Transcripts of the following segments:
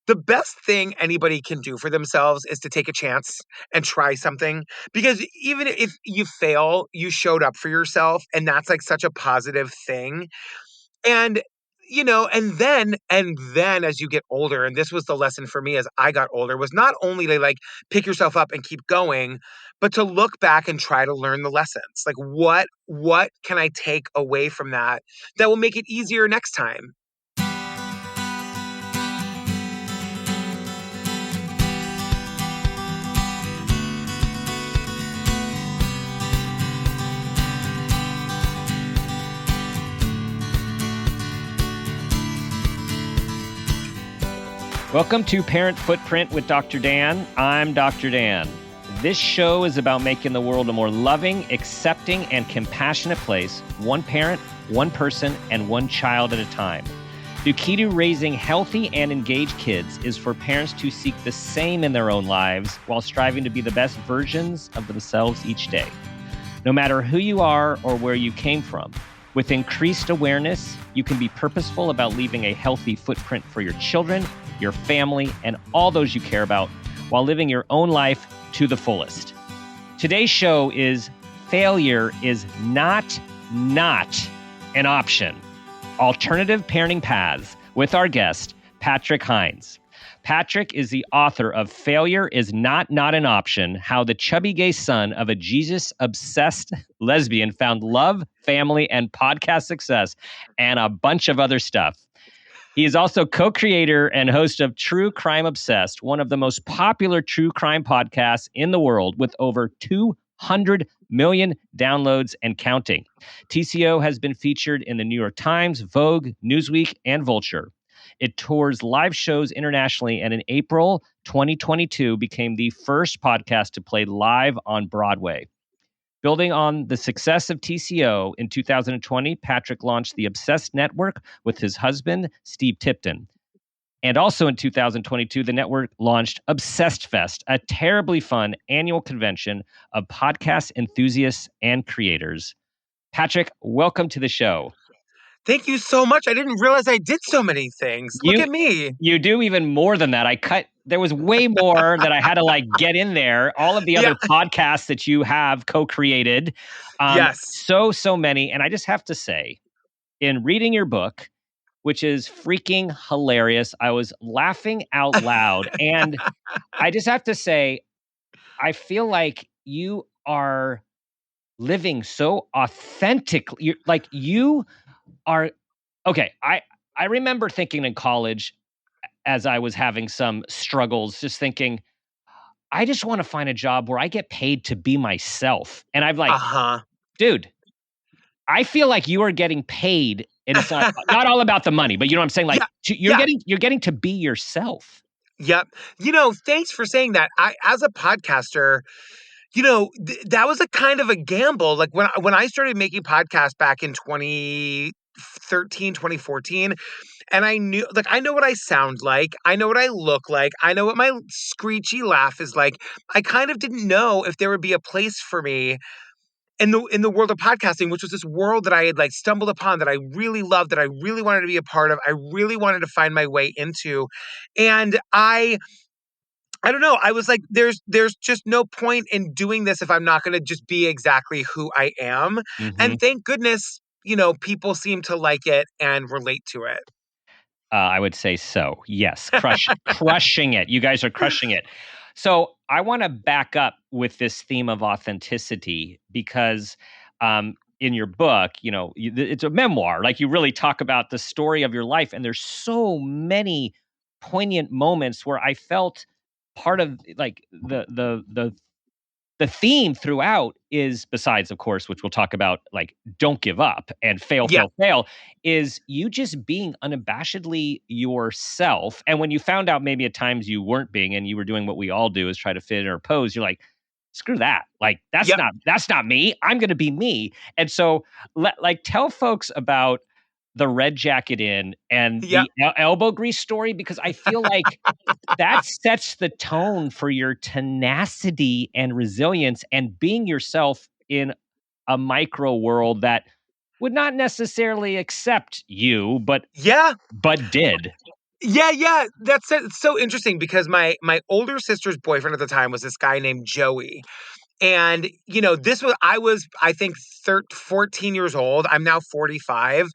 the best thing anybody can do for themselves is to take a chance and try something. Because even if you fail, you showed up for yourself. And that's like such a positive thing. And, and then as you get older, and this was the lesson for me as I got older, was not only to like pick yourself up and keep going, but to look back and try to learn the lessons. Like what can I take away from that will make it easier next time? Welcome to Parent Footprint with Dr. Dan. I'm Dr. Dan. This show is about making the world a more loving, accepting, and compassionate place, one parent, one person, and one child at a time. The key to raising healthy and engaged kids is for parents to seek the same in their own lives while striving to be the best versions of themselves each day. No matter who you are or where you came from, with increased awareness, you can be purposeful about leaving a healthy footprint for your children, your family, and all those you care about while living your own life to the fullest. Today's show is Failure is Not an Option. Alternative Parenting Paths with our guest, Patrick Hinds. Patrick is the author of Failure is Not an Option, How the Chubby Gay Son of a Jesus-Obsessed Lesbian Found Love, Family, and Podcast Success, and a bunch of other stuff. He is also co-creator and host of True Crime Obsessed, one of the most popular true crime podcasts in the world with over 200 million downloads and counting. TCO has been featured in the New York Times, Vogue, Newsweek, and Vulture. It tours live shows internationally, and in April 2022 became the first podcast to play live on Broadway. Building on the success of TCO, in 2020, Patrick launched the Obsessed Network with his husband, Steve Tipton. And also in 2022, the network launched Obsessed Fest, a terribly fun annual convention of podcast enthusiasts and creators. Patrick, welcome to the show. Thank you so much. I didn't realize I did so many things. Look at me. You do even more than that. There was way more that I had to get in there. All of the other podcasts that you have co-created. Yes. So many. And I just have to say, in reading your book, which is freaking hilarious, I was laughing out loud. And I just have to say, I feel like you are living so authentically. You are okay. I remember thinking in college, as I was having some struggles, just thinking, I just want to find a job where I get paid to be myself. And I'm dude, I feel like you are getting paid, and it's not all about the money, but you know what I'm saying? You're getting to be yourself. Yep. Thanks for saying that. As a podcaster, that was a kind of a gamble. Like when I started making podcasts back in 2013, 2014, and I know what I sound like. I know what I look like. I know what my screechy laugh is like. I kind of didn't know if there would be a place for me in the world of podcasting, which was this world that I had stumbled upon, that I really loved, that I really wanted to be a part of. I really wanted to find my way into. And I don't know. I was like, there's just no point in doing this if I'm not going to just be exactly who I am. Mm-hmm. And thank goodness, people seem to like it and relate to it. I would say so. Yes. Crushing it. You guys are crushing it. So I want to back up with this theme of authenticity because in your book, it's a memoir. You really talk about the story of your life. And there's so many poignant moments where I felt part of the theme throughout is, besides, of course, which we'll talk about, don't give up and fail, is you just being unabashedly yourself. And when you found out maybe at times you weren't being, and you were doing what we all do, is try to fit in or pose, you're like, screw that. That's not me. I'm going to be me. And so tell folks about the Red Jacket Inn and the elbow grease story, because I feel like that sets the tone for your tenacity and resilience and being yourself in a micro world that would not necessarily accept you, but did. Yeah. It's so interesting because my older sister's boyfriend at the time was this guy named Joey. And, I was, I think, 14 years old. I'm now 45.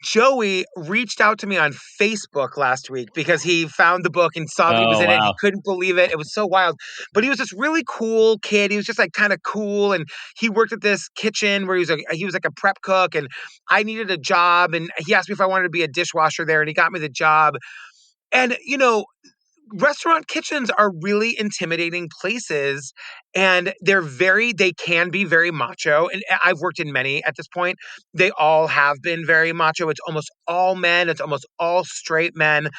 Joey reached out to me on Facebook last week because he found the book and saw that he was Oh, in it. He wow. couldn't believe it. It was so wild. But he was this really cool kid. He was just like kind of cool. And he worked at this kitchen where he was like a prep cook. And I needed a job. And he asked me if I wanted to be a dishwasher there. And he got me the job. And, restaurant kitchens are really intimidating places, and they can be very macho. And I've worked in many at this point. They all have been very macho. It's almost all men. It's almost all straight men.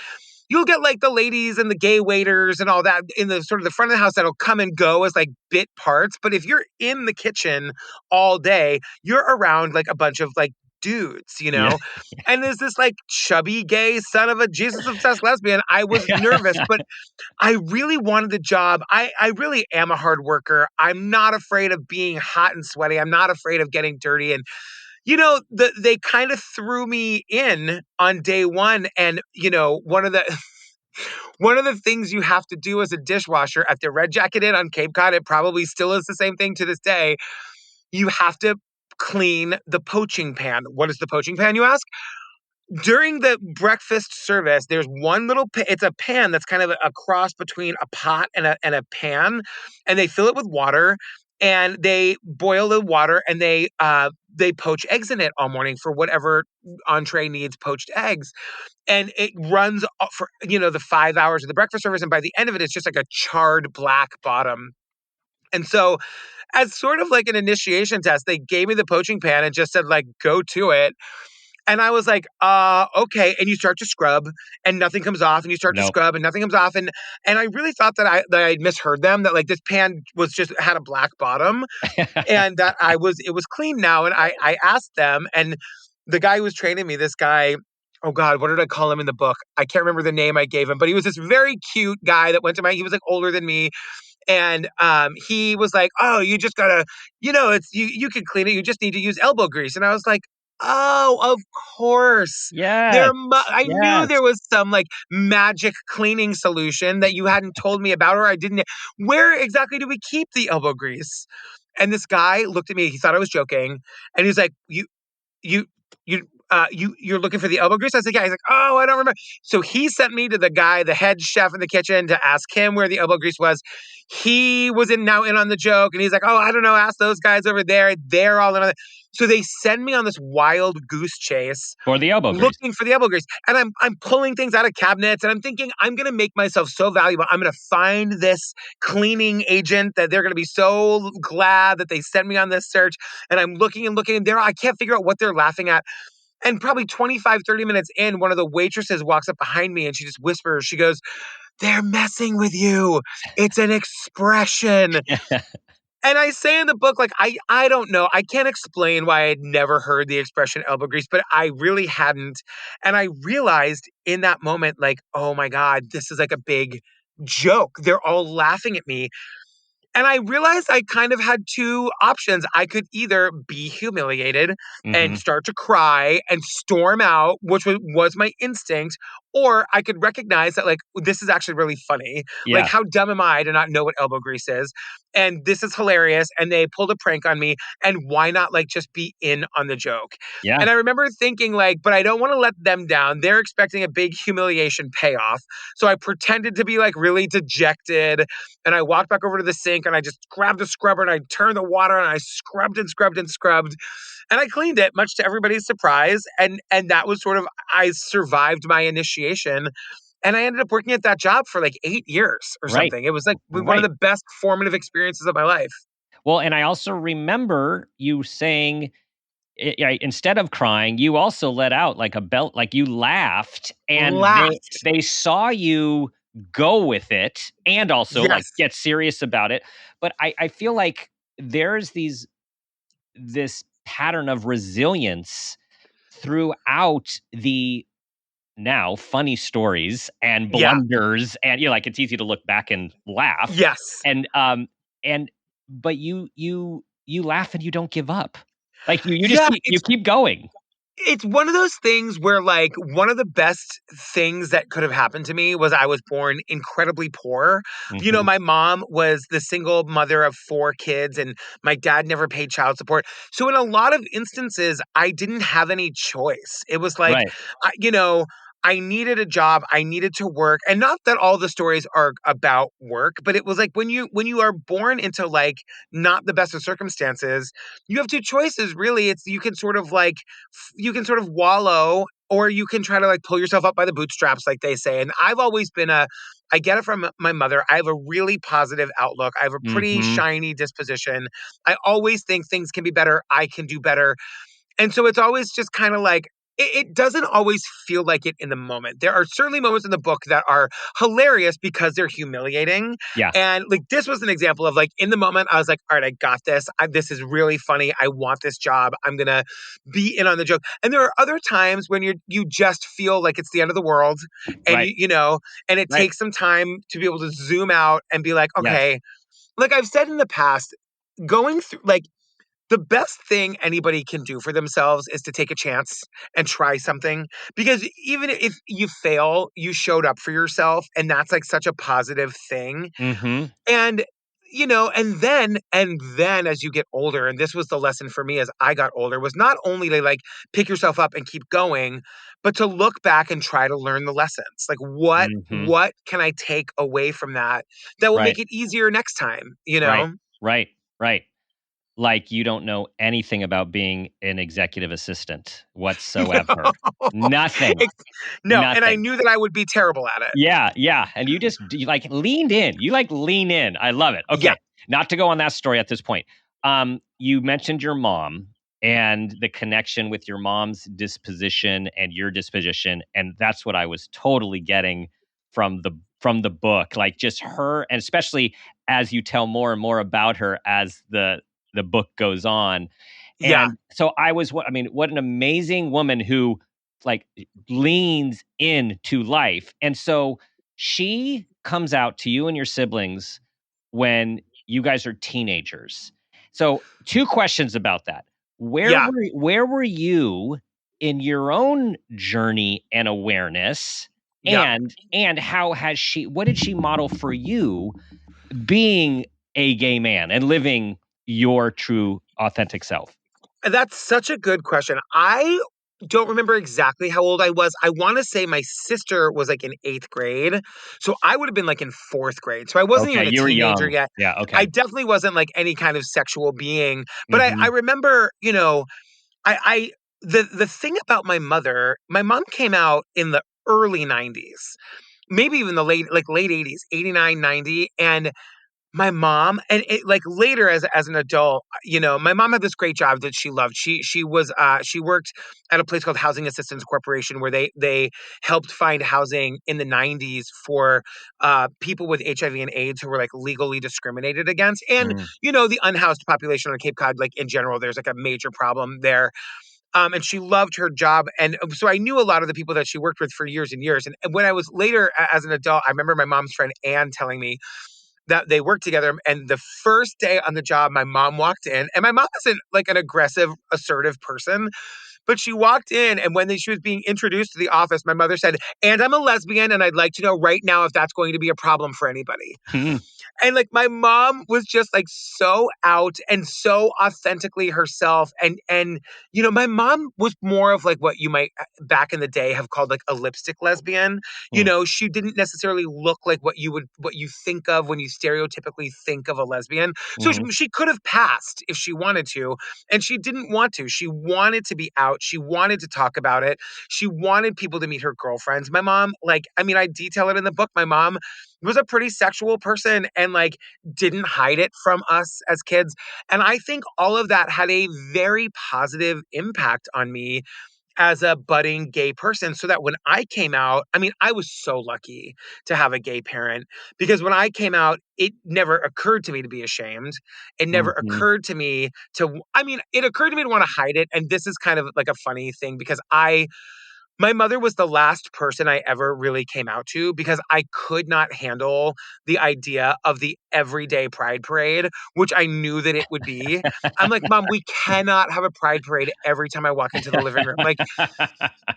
You'll get like the ladies and the gay waiters and all that in the sort of the front of the house that'll come and go as like bit parts. But if you're in the kitchen all day, you're around like a bunch of like dudes, Yeah. And there's this like chubby gay son of a Jesus obsessed lesbian. I was nervous, but I really wanted the job. I really am a hard worker. I'm not afraid of being hot and sweaty. I'm not afraid of getting dirty. And they kind of threw me in on day one. And one of the one of the things you have to do as a dishwasher at the Red Jacket Inn on Cape Cod, it probably still is the same thing to this day. You have to clean the poaching pan. What is the poaching pan, you ask? During the breakfast service, there's one it's a pan that's kind of a cross between a pot and a pan, and they fill it with water and they boil the water and they poach eggs in it all morning for whatever entree needs poached eggs. And it runs for the 5 hours of the breakfast service, and by the end of it, it's just like a charred black bottom. And so, as sort of like an initiation test, they gave me the poaching pan and just said, like, go to it. And I was like, okay. And you start to scrub and nothing comes off, and you start to No. scrub and nothing comes off. And I really thought that I misheard them, that like this pan had a black bottom, and that it was clean now. And I asked them, and the guy who was training me, this guy, oh God, what did I call him in the book? I can't remember the name I gave him, but he was this very cute guy that he was like older than me. And he was like, "Oh, you just gotta, it's you can clean it. You just need to use elbow grease." And I was like, "Oh, of course. Yes. I knew Yes. there was some like magic cleaning solution that you hadn't told me about, or I didn't. Where exactly do we keep the elbow grease?" And this guy looked at me. He thought I was joking, and he's like, you you you're looking for the elbow grease?" I said, "Yeah." He's like, "Oh, I don't remember." So he sent me to the head chef in the kitchen, to ask him where the elbow grease was. He was now in on the joke, and he's like, "Oh, I don't know. Ask those guys over there. They're all in on it." So they send me on this wild goose chase For the elbow grease. looking for the elbow grease. And I'm pulling things out of cabinets, and I'm thinking, I'm gonna make myself so valuable. I'm gonna find this cleaning agent that they're gonna be so glad that they sent me on this search. And I'm looking and looking, and I can't figure out what they're laughing at. And probably 25, 30 minutes in, one of the waitresses walks up behind me and she just whispers, she goes, "They're messing with you. It's an expression." And I say in the book, like, I don't know. I can't explain why I'd never heard the expression elbow grease, but I really hadn't. And I realized in that moment, like, oh my God, this is like a big joke. They're all laughing at me. And I realized I kind of had two options. I could either be humiliated and Hmm. start to cry and storm out, which was my instinct, or I could recognize that, like, this is actually really funny. Like, Yeah. how dumb am I to not know what elbow grease is? And this is hilarious. And they pulled a prank on me. And why not, like, just be in on the joke? Yeah. And I remember thinking, like, but I don't want to let them down. They're expecting a big humiliation payoff. So I pretended to be like really dejected, and I walked back over to the sink and I just grabbed a scrubber and I turned the water and I scrubbed and scrubbed and scrubbed. And I cleaned it, much to everybody's surprise. And that was sort of, I survived my initiation. And I ended up working at that job for like 8 years or Right. something. It was like one of Right. the best formative experiences of my life. Well, and I also remember you saying, instead of crying, you also let out like a belt, like you laughed, and Laughed. they saw you go with it and also like Yes. get serious about it. But I feel like there's this pattern of resilience throughout the now funny stories and Yeah. blunders, and like it's easy to look back and laugh, Yes. and and but you laugh and you don't give up, like you just Yeah. you keep going. It's one of those things where, like, one of the best things that could have happened to me was I was born incredibly poor. You know, Hmm. my mom was the single mother of 4 kids, and my dad never paid child support. So in a lot of instances, I didn't have any choice. It was like, Right. I needed a job, I needed to work, and not that all the stories are about work, but it was like when you are born into, like, not the best of circumstances, you have 2 choices, really. It's you can sort of, like, you can sort of wallow, or you can try to, like, pull yourself up by the bootstraps, like they say. And I've always been I get it from my mother. I have a really positive outlook. I have a pretty Hmm. shiny disposition. I always think things can be better. I can do better. And so it's always just kind of like it doesn't always feel like it in the moment. There are certainly moments in the book that are hilarious because they're humiliating. Yeah. And, like, this was an example of, like, in the moment, I was like, all right, I got this. This is really funny. I want this job. I'm going to be in on the joke. And there are other times when you just feel like it's the end of the world, and Right. and it Right. takes some time to be able to zoom out and be like, Yes. okay, like I've said in the past, going through, like, the best thing anybody can do for themselves is to take a chance and try something, because even if you fail, you showed up for yourself, and that's, like, such a positive thing. Hmm. And and then as you get older, and this was the lesson for me as I got older, was not only to, like, pick yourself up and keep going, but to look back and try to learn the lessons. Like, Hmm. what can I take away from that that will Right. make it easier next time, you Right. know? Right. Right. Like you don't know anything about being an executive assistant whatsoever. Nothing. Ex No, and I Nothing. knew that I would be terrible at it. Yeah, yeah, and you just like, leaned in. You, like, lean in. I love it. Yeah, Okay, not to go on that story at this point. You mentioned your mom and the connection with your mom's disposition and your disposition, and that's what I was totally getting from the book, like, just her, and especially as you tell more and more about her as the book goes on. yeah, And so I mean, what an amazing woman who, like, leans into life. And so she comes out to you and your siblings when you guys are teenagers. So, two questions about that. yeah, Where were you in your own journey and awareness? yeah. And how has she what did she model for you being a gay man and living your true authentic self? That's such a good question. I don't remember exactly how old I was. I wanna say my sister was, like, in 8th grade, so I would have been, like, in 4th grade, so I wasn't Okay, even a you were teenager young. yet. Yeah, I okay. definitely wasn't, like, any kind of sexual being, but I Mhm. remember, I the thing about my mom came out in the early '90s, maybe even the late '80s, '89, '90, and my mom, and it, like, later as an adult, my mom had this great job that she loved. She worked at a place called Housing Assistance Corporation, where they helped find housing in the '90s for people with HIV and AIDS who were, like, legally discriminated against, and Mm, the unhoused population on Cape Cod, like, in general, there's, like, a major problem there. And she loved her job, and so I knew a lot of the people that she worked with for years and years. And when I was later as an adult, I remember my mom's friend Anne telling me that they worked together. And the first day on the job, my mom walked in, and my mom isn't, like, an aggressive, assertive person, but she walked in, and when she was being introduced to the office, my mother said, "And I'm a lesbian, and I'd like to know right now if that's going to be a problem for anybody." mhm, And, like, my mom was just, like, so out and so authentically herself. And my mom was more of, like, what you might, back in the day, have called, like, a lipstick lesbian. mm, She didn't necessarily look like what you think of when you stereotypically think of a lesbian. So mhm, she could have passed if she wanted to, and she didn't want to. She wanted to be out. She wanted to talk about it. She wanted people to meet her girlfriends. My mom, like, I mean, I detail it in the book. My mom was a pretty sexual person, and, like, didn't hide it from us as kids. And I think all of that had a very positive impact on me as a budding gay person, so that when I came out, I mean, I was so lucky to have a gay parent, because when I came out, it never occurred to me to be ashamed. It never mhm, occurred to me I mean, it occurred to me to want to hide it. And this is kind of like a funny thing, because My mother was the last person I ever really came out to because I could not handle the idea of the everyday pride parade, which I knew that it would be. I'm like, "Mom, we cannot have a pride parade every time I walk into the living room." Like,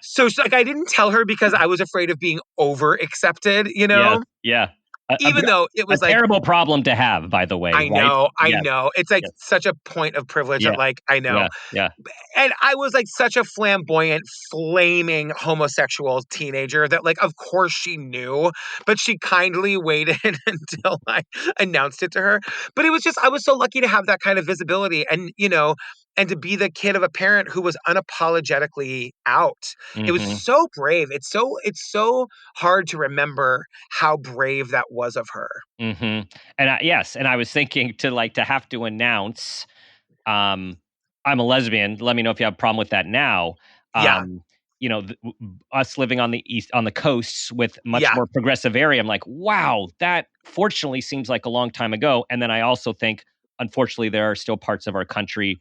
so like I didn't tell her because I was afraid of being over accepted, you Yes, know? yeah. Even though it A was like, terrible problem to have, by the way, I right? know, I Yes, know. It's like yes. such a point of privilege that Yeah, like I know. yeah, yeah. And I was like such a flamboyant, flaming homosexual teenager that like of course she knew, but she kindly waited until I announced it to her. But it was just I was so lucky to have that kind of visibility and and to be the kid of a parent who was unapologetically out. It was Mhm, so brave. It's so hard to remember how brave that was of her. mhm. And I was thinking to have to announce, um, "I'm a lesbian, let me know if you have a problem with that now." Yeah. Um, us living on the coasts with much Yeah. more progressive area, I'm like, "Wow, that fortunately seems like a long time ago." And then I also think, unfortunately, there are still parts of our country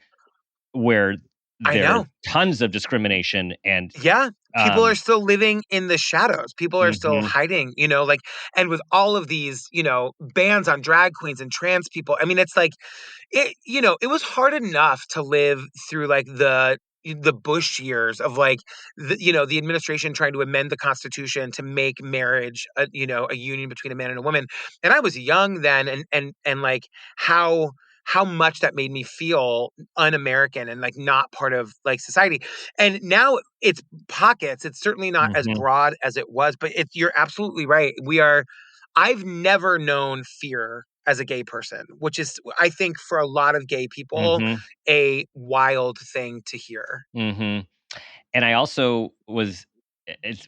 where I there's know. tons of discrimination and, Yeah, people are um still living in the shadows. People are still mhm, hiding, like and with all of these, bans on drag queens and trans people. I mean, it's like it was hard enough to live through like the Bush years of like the administration trying to amend the Constitution to make marriage a union between a man and a woman. And I was young then and like how much that made me feel un-American and like not part of like society. And now it's pockets. It's certainly not as mhm, broad as it was, but you're absolutely right. I've never known fear as a gay person, which is, I think, for a lot of gay people, mhm, a wild thing to hear. mhm. And I also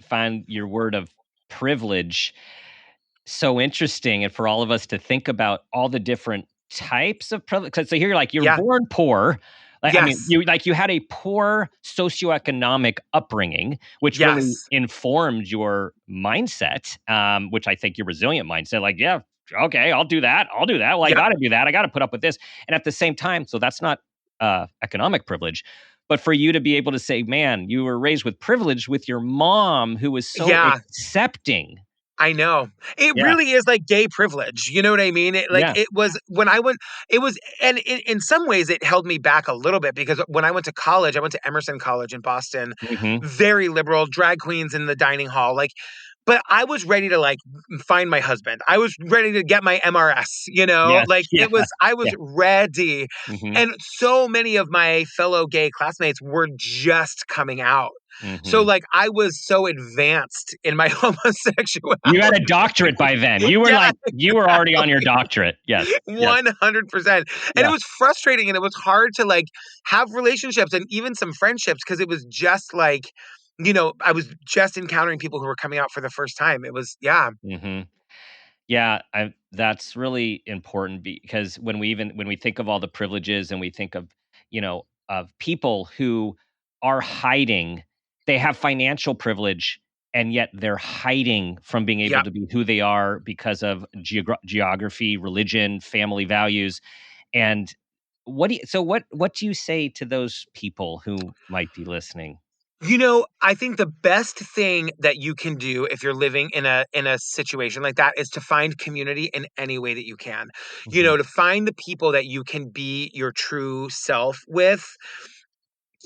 find your word of privilege so interesting, and for all of us to think about all the different types of privilege. 'Cause so here, like, you're Yeah. born poor. Like, I mean, Yes. you had a poor socioeconomic upbringing, which really Yes. informed your mindset, which I think your resilient mindset, like, "Yeah, okay, I'll do that. I'll do that. Well, I Yep. gotta do that. I gotta put up with this." And at the same time, so that's not, economic privilege, but for you to be able to say, "Man, you were raised with privilege with your mom who was so Yeah. accepting." I know. It Yeah, really is like gay privilege. You know what I mean? yeah. It was when I went, it was, and in some ways it held me back a little bit because when I went to college, I went to Emerson College in Boston, Mhm. very liberal, drag queens in the dining hall. Like, but I was ready to like find my husband. I was ready to get my MRS, Yes, like yeah, I was yeah. ready. Mhm, And so many of my fellow gay classmates were just coming out. So mhm. like I was so advanced in my You had homosexuality. a doctorate by then. Yeah, You were already on your doctorate. Yes, yes. 100%. And it Yeah, was frustrating and it was hard to like have relationships and even some friendships because it was just like, I was just encountering people who were coming out for the first time. It was, yeah, mhm. Yeah, that's really important because when we think of all the privileges and we think of, of people who are hiding, they have financial privilege and yet they're hiding from being able yeah. to be who they are because of geography, religion, family values. And what do you say to those people who might be listening? I think the best thing that you can do if you're living in a situation like that is to find community in any way that you can. Mhm, To find the people that you can be your true self with.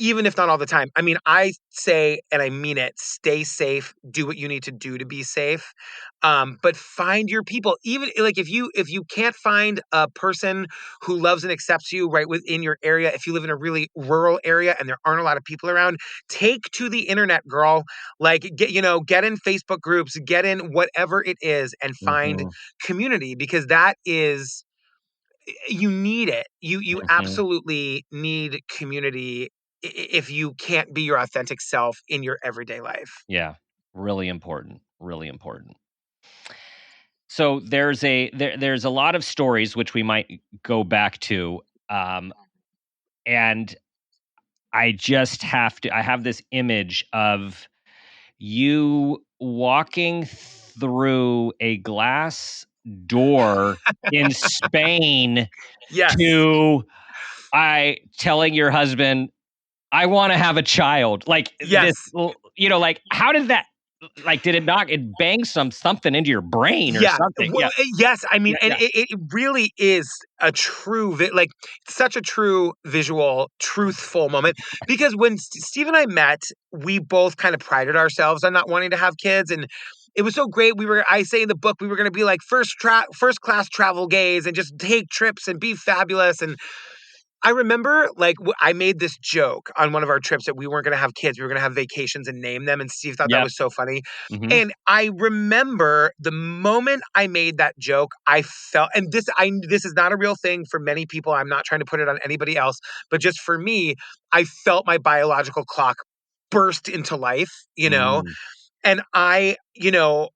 Even if not all the time. I mean, I say, and I mean it, stay safe, do what you need to do to be safe. But find your people. Even like if you can't find a person who loves and accepts you right within your area, if you live in a really rural area and there aren't a lot of people around, take to the internet, girl. Like get in Facebook groups, get in whatever it is and find mhm, community because that is you need it. You mhm. absolutely need community if you can't be your authentic self in your everyday life. Yeah, really important, really important. So there's a lot of stories which we might go back to, and I have this image of you walking through a glass door in Spain Yes. to I telling your husband, "I wanna have a child." Like, Yes. like how did that, like, did it bang something into your brain or Yeah. something? Well, Yeah. yes. I mean, Yeah. and Yeah. it really is a true, like, such a true visual, truthful moment. Because when Steve and I met, we both kind of prided ourselves on not wanting to have kids. And it was so great. I say in the book, we were going to be like first class travel gays and just take trips and be fabulous. And I remember, like, I made this joke on one of our trips that we weren't going to have kids. We were going to have vacations and name them. And Steve thought that Yep. was so funny. Hmm. And I remember the moment I made that joke, I felt, and this is not a real thing for many people. I'm not trying to put it on anybody else, but just for me, I felt my biological clock burst into life, Mm. and I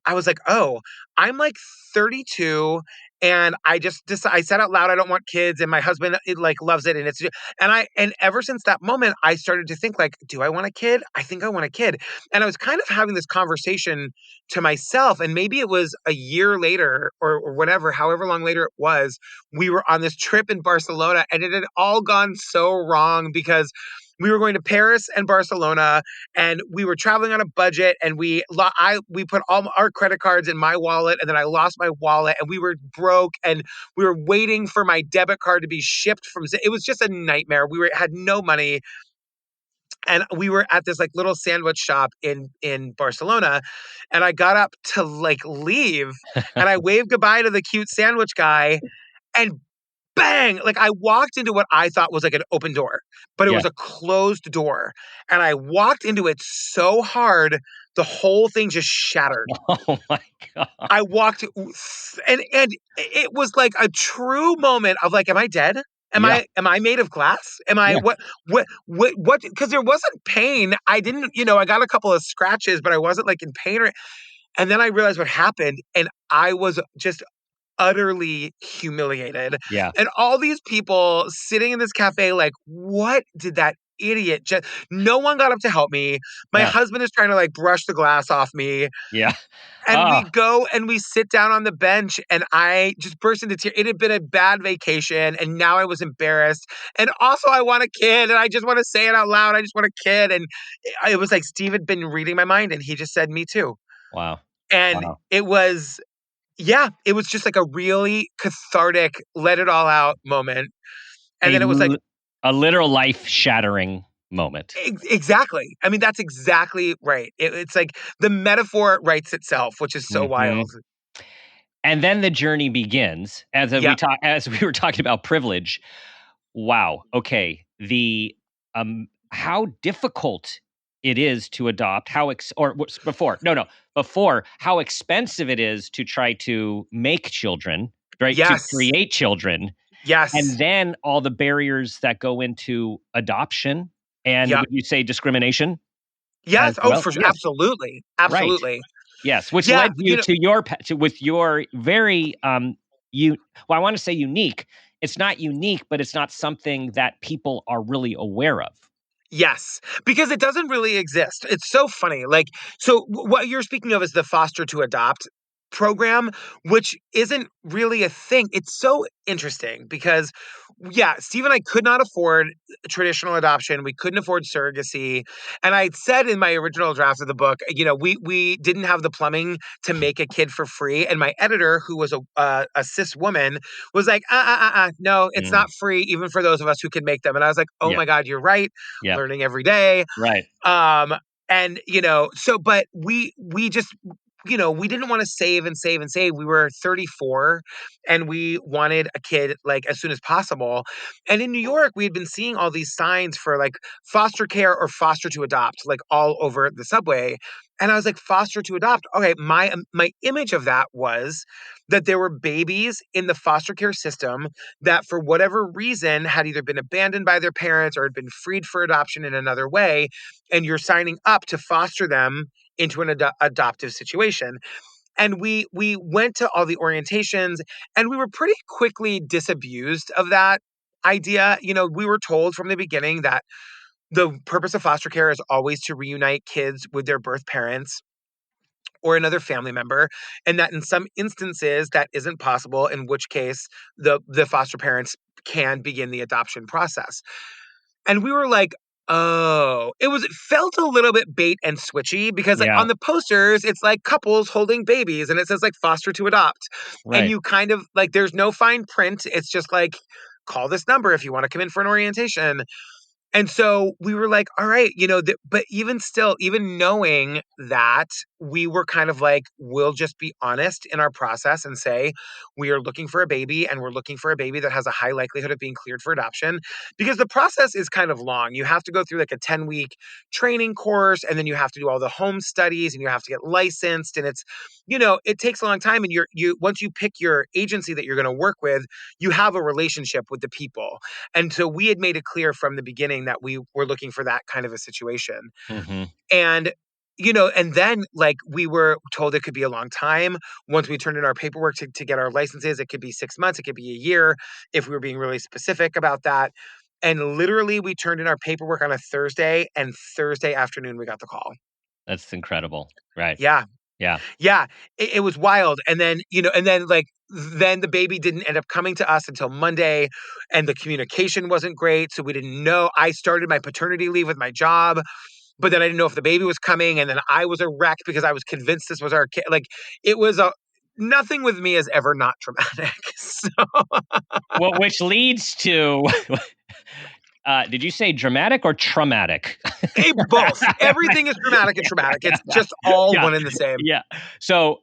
was like, "Oh, I'm like 32 and I said out loud I don't want kids and my husband like loves it and ever since that moment I started to think like, do I want a kid? I think I want a kid. And I was kind of having this conversation to myself and maybe it was a year later or whatever, however long later it was, we were on this trip in Barcelona and it had all gone so wrong because we were going to Paris and Barcelona and we were traveling on a budget and we put all our credit cards in my wallet and then I lost my wallet and we were broke and we were waiting for my debit card to be shipped it was just a nightmare. Had no money and we were at this like little sandwich shop in Barcelona and I got up to like leave and I waved goodbye to the cute sandwich guy and bang! Like I walked into what I thought was like an open door, but it Yeah. was a closed door. And I walked into it so hard, the whole thing just shattered. Oh my God. I walked and it was like a true moment of like, am I dead? Yeah. Am I made of glass? Am I Yeah. what because there wasn't pain. I didn't, I got a couple of scratches, but I wasn't like in pain and then I realized what happened and I was just utterly humiliated. Yeah. And all these people sitting in this cafe, like, what did that idiot just? No one got up to help me. My Yeah. husband is trying to like brush the glass off me. Yeah. And we Ah, go and we sit down on the bench, and I just burst into tears. It had been a bad vacation, and now I was embarrassed. And also, I want a kid, and I just want to say it out loud. I just want a kid. And it was like Steve had been reading my mind, and he just said, "Me too." wow. And Wow. it was yeah, it was just like a really cathartic, let it all out moment. And A then it was like, l- a literal life shattering moment. exactly. I mean, that's exactly right. It's like the metaphor writes itself, which is so Hmm. wild. And then the journey begins Yeah. as we were talking about privilege. Wow. Okay. The how difficult it is to adopt, or what's before. No, no. Before, how expensive it is to try to make children, right? To Yes. create children, Yes. and then all the barriers that go into adoption, and Yeah. would you say discrimination as Yes. Oh, well? for sure. Yes. Absolutely. Right. Absolutely. Yes, which Yeah. led you to with your very you well, I want to say unique. It's not unique, but it's not something that people are really aware of. Yes, because it doesn't really exist. It's so funny. Like, so what you're speaking of is the foster to adopt program, which isn't really a thing. It's so interesting because, yeah, Steve and I could not afford traditional adoption. We couldn't afford surrogacy. And I said in my original draft of the book, we didn't have the plumbing to make a kid for free. And my editor, who was a cis woman, was like, no, it's Mm, not free, even for those of us who can make them. And I was like, oh yeah, my God, you're right, yeah, learning every day. right. Um, and but we just we didn't want to save and save and save. We were 34 and we wanted a kid like as soon as possible. And in New York, we had been seeing all these signs for like foster care or foster to adopt, like all over the subway. And I was like, foster to adopt. Okay, my image of that was that there were babies in the foster care system that for whatever reason had either been abandoned by their parents or had been freed for adoption in another way and you're signing up to foster them into an adoptive situation. And we went to all the orientations and we were pretty quickly disabused of that idea. We were told from the beginning that the purpose of foster care is always to reunite kids with their birth parents or another family member, and that in some instances that isn't possible, in which case the foster parents can begin the adoption process. And we were like, Oh, it felt a little bit bait and switchy because like Yeah, on the posters, it's like couples holding babies and it says like foster to adopt. And right. you kind of like, there's no fine print. It's just like, call this number if you want to come in for an orientation. And so we were like, all right, but even still, even knowing that, we were kind of like, we'll just be honest in our process and say, we are looking for a baby and we're looking for a baby that has a high likelihood of being cleared for adoption because the process is kind of long. You have to go through like a 10-week training course and then you have to do all the home studies and you have to get licensed. And it takes a long time. And once you pick your agency that you're going to work with, you have a relationship with the people. And so we had made it clear from the beginning that we were looking for that kind of a situation. Hmm. And, and then like we were told it could be a long time. Once we turned in our paperwork to get our licenses, it could be 6 months, it could be a year if we were being really specific about that. And literally we turned in our paperwork on a Thursday and Thursday afternoon we got the call. That's incredible. Right. Yeah. Yeah. Yeah, it was wild. And then, then the baby didn't end up coming to us until Monday and the communication wasn't great. So we didn't know. I started my paternity leave with my job, but then I didn't know if the baby was coming. And then I was a wreck because I was convinced this was our kid. Like it was nothing with me is ever not traumatic. So Well, which leads to, did you say dramatic or traumatic? both. Everything is dramatic and traumatic. It's just all Yeah. one and the same. Yeah. So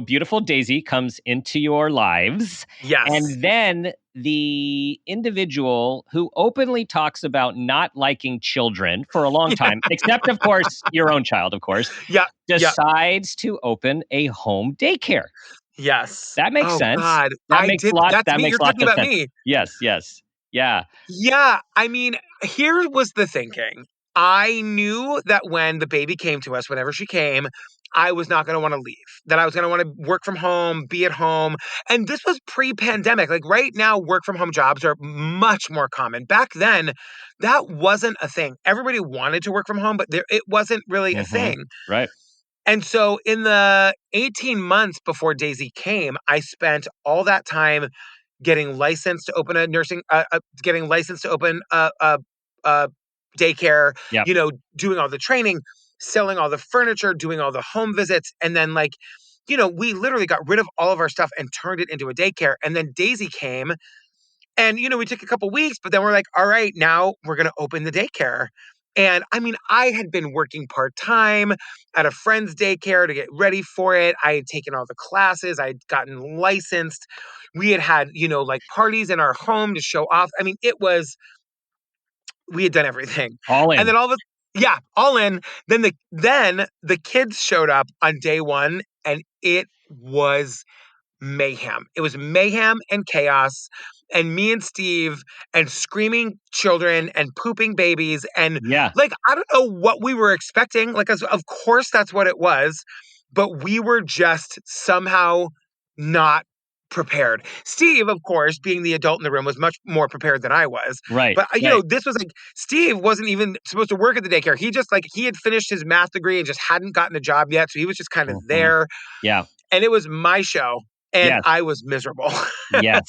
beautiful Daisy comes into your lives. Yes. And then the individual who openly talks about not liking children for a long time, except, of course, your own child, of course, Yeah. Yeah. decides to open a home daycare. Yes. That makes Oh sense. God. That I makes did. lots. That's That me. makes You're lots talking of about sense. me. Yes. Yes. Yeah. Yeah, I mean, here was the thinking. I knew that when the baby came to us, whenever she came, I was not going to want to leave, that I was going to want to work from home, be at home. And this was pre-pandemic. Like right now, work from home jobs are much more common. Back then, that wasn't a thing. Everybody wanted to work from home, but it wasn't really a Hmm. thing. Right. And so in the 18 months before Daisy came, I spent all that time getting licensed to open a nursing, getting licensed to open a daycare, Yep. doing all the training, selling all the furniture, doing all the home visits. And then, like, we literally got rid of all of our stuff and turned it into a daycare. And then Daisy came and, we took a couple weeks, but then we're like, all right, now we're going to open the daycare. And I mean, I had been working part time at a friend's daycare to get ready for it. I had taken all the classes, I had gotten licensed. We had, like parties in our home to show off. I mean, we had done everything. All And in. then yeah, all in. Then the kids showed up on day one and it was mayhem. It was mayhem and chaos and me and Steve and screaming children and pooping babies and Yeah. like I don't know what we were expecting. Like of course that's what it was, but we were just somehow not prepared. Steve, of course, being the adult in the room, was much more prepared than I was. Right. But Right. this was like Steve wasn't even supposed to work at the daycare. He just like he had finished his math degree and just hadn't gotten a job yet, so he was just kind of Hmm. there. Yeah. And it was my show, and Yes. I was miserable. Yes.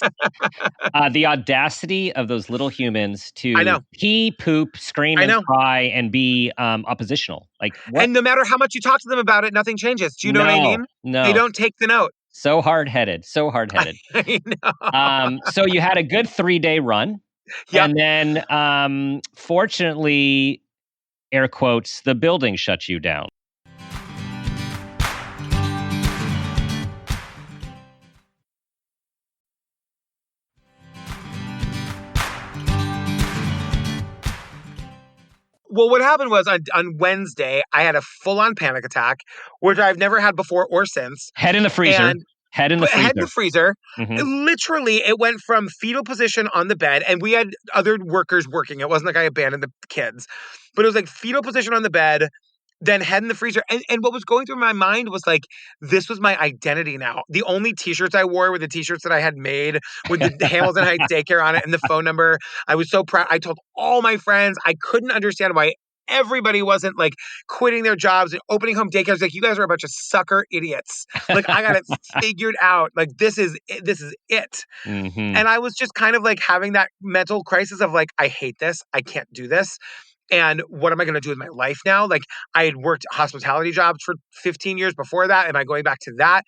The audacity of those little humans I to know. pee, poop, scream, I and know. cry and be oppositional. Like what? And no matter how much you talk to them about it, nothing changes. Do you know what I No, mean? They no. don't take the note. So hard headed. So hard headed. I know. So you had a good 3-day run, Yep. and then fortunately, air quotes, the building shut you down. Well, what happened was on Wednesday, I had a full-on panic attack, which I've never had before or since. Head in the freezer. And Head in the head in the freezer. freezer. Hmm. Literally, it went from fetal position on the bed, and we had other workers working. It wasn't like I abandoned the kids, but it was like fetal position on the bed, then head in the freezer. And what was going through my mind was like, this was my identity now. The only t-shirts I wore were the t-shirts that I had made with the Hamilton Heights daycare on it and the phone number. I was so proud. I told all my friends. I couldn't understand why everybody wasn't like quitting their jobs and opening home daycares. Like, you guys are a bunch of sucker idiots. Like, I got it figured out. Like, this is it. Hmm. And I was just kind of like having that mental crisis of like, I hate this. I can't do this. And what am I going to do with my life now? Like, I had worked hospitality jobs for 15 years before that. Am I going back to that?